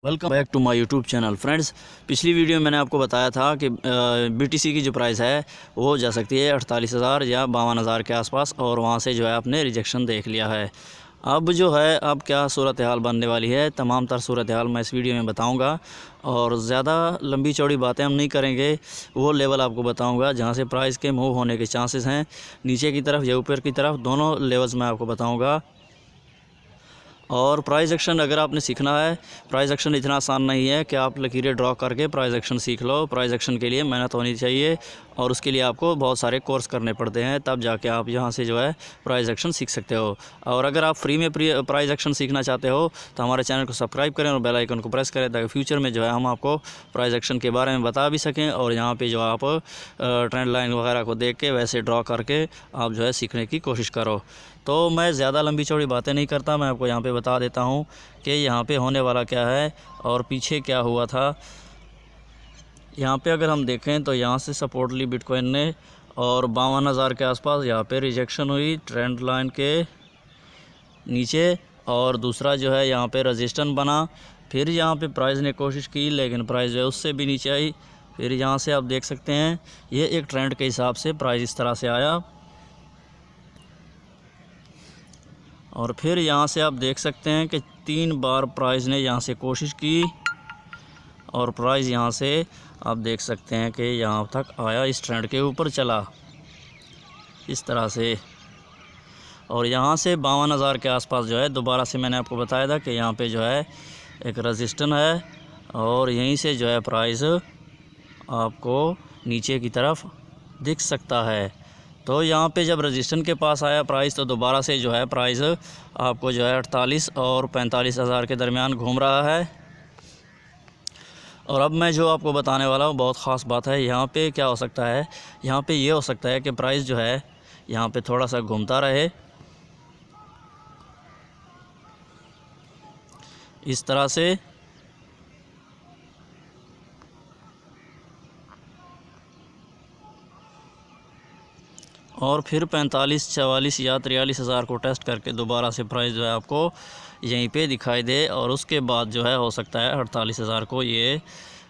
Welcome back to my YouTube channel friends. पिछली video में मैंने आपको बताया था कि बीटीसी की जो प्राइस है वो जा सकती है 48,000 या 52,000 के आसपास, और वहाँ से जो है आपने रिजेक्शन देख लिया है। अब जो है अब क्या सूरत हाल बनने वाली है, तमाम तर सूरत हाल मैं इस वीडियो में बताऊंगा, और ज़्यादा लंबी चौड़ी बातें हम नहीं करेंगे। वो लेवल आपको बताऊंगा जहां से प्राइस के मूव होने के चांसेस हैं, नीचे की तरफ या ऊपर की तरफ, दोनों लेवल्स मैं आपको बताऊँगा। और प्राइस एक्शन अगर आपने सीखना है, प्राइस एक्शन इतना आसान नहीं है कि आप लकीरें ड्रॉ करके प्राइस एक्शन सीख लो। प्राइस एक्शन के लिए मेहनत होनी चाहिए, और उसके लिए आपको बहुत सारे कोर्स करने पड़ते हैं, तब जाके आप यहाँ से जो है प्राइस एक्शन सीख सकते हो। और अगर आप फ्री में प्राइस एक्शन सीखना चाहते हो तो हमारे चैनल को सब्सक्राइब करें और बेल आइकन को प्रेस करें, ताकि फ्यूचर में जो है हम आपको प्राइस एक्शन के बारे में बता भी सकें, और यहाँ पर जो आप ट्रेंड लाइन वगैरह को देख के वैसे ड्रॉ करके आप जो है सीखने की कोशिश करो। तो मैं ज़्यादा लंबी चौड़ी बातें नहीं करता, मैं आपको यहाँ पे बता देता हूँ कि यहाँ पे होने वाला क्या है और पीछे क्या हुआ था। यहाँ पे अगर हम देखें तो यहाँ से सपोर्ट ली बिटकॉइन ने, और 52,000 के आसपास यहाँ पे रिजेक्शन हुई ट्रेंड लाइन के नीचे, और दूसरा जो है यहाँ पे रेजिस्टेंस बना। फिर यहाँ पे प्राइस ने कोशिश की, लेकिन प्राइस जो है उससे भी नीचे आई। फिर यहाँ से आप देख सकते हैं ये एक ट्रेंड के हिसाब से प्राइस इस तरह से आया, और फिर यहाँ से आप देख सकते हैं कि 3 बार प्राइस ने यहाँ से कोशिश की, और प्राइस यहाँ से आप देख सकते हैं कि यहाँ तक आया, इस ट्रेंड के ऊपर चला इस तरह से, और यहाँ से 52,000 के आसपास जो है दोबारा से मैंने आपको बताया था कि यहाँ पे जो है एक रेजिस्टेंस है, और यहीं से जो है प्राइस आपको नीचे की तरफ दिख सकता है। तो यहाँ पे जब रेजिस्टेंस के पास आया प्राइस, तो दोबारा से जो है प्राइस आपको जो है 48 और 45,000 के दरमियान घूम रहा है। और अब मैं जो आपको बताने वाला हूँ बहुत ख़ास बात है। यहाँ पे क्या हो सकता है, यहाँ पे ये हो सकता है कि प्राइस जो है यहाँ पे थोड़ा सा घूमता रहे इस तरह से, और फिर 45, 44 या 43,000 को टेस्ट करके दोबारा से प्राइस जो है आपको यहीं पे दिखाई दे, और उसके बाद जो है हो सकता है 48,000 को ये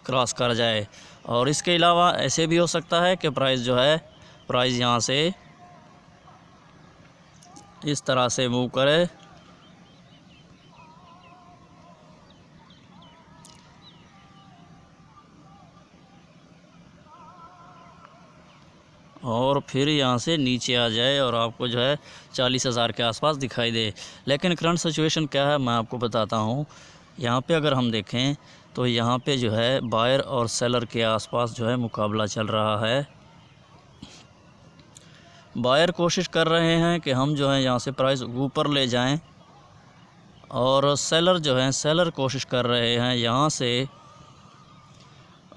क्रॉस कर जाए। और इसके अलावा ऐसे भी हो सकता है कि प्राइस जो है प्राइस यहाँ से इस तरह से मूव करे, और फिर यहाँ से नीचे आ जाए और आपको जो है 40,000 के आसपास दिखाई दे। लेकिन करंट सिचुएशन क्या है मैं आपको बताता हूँ। यहाँ पे अगर हम देखें तो यहाँ पे जो है बायर और सेलर के आसपास जो है मुकाबला चल रहा है। बायर कोशिश कर रहे हैं कि हम जो है यहाँ से प्राइस ऊपर ले जाएं, और सेलर जो है सेलर कोशिश कर रहे हैं यहाँ से।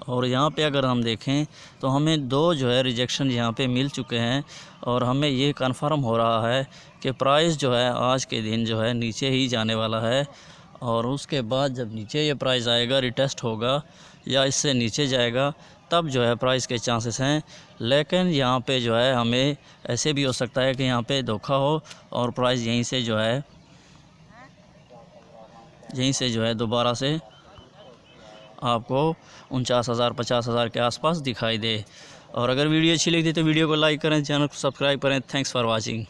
और यहाँ पे अगर हम देखें तो हमें 2 जो है रिजेक्शन यहाँ पे मिल चुके हैं, और हमें ये कंफर्म हो रहा है कि प्राइस जो है आज के दिन जो है नीचे ही जाने वाला है। और उसके बाद जब नीचे ये प्राइस आएगा, रिटेस्ट होगा या इससे नीचे जाएगा, तब जो है प्राइस के चांसेस हैं। लेकिन यहाँ पे जो है हमें ऐसे भी हो सकता है कि यहाँ पे धोखा हो, और प्राइस यहीं से जो है दोबारा से आपको 49,000 50,000 के आसपास दिखाई दे। और अगर वीडियो अच्छी लगी तो वीडियो को लाइक करें, चैनल को सब्सक्राइब करें। Thanks for watching.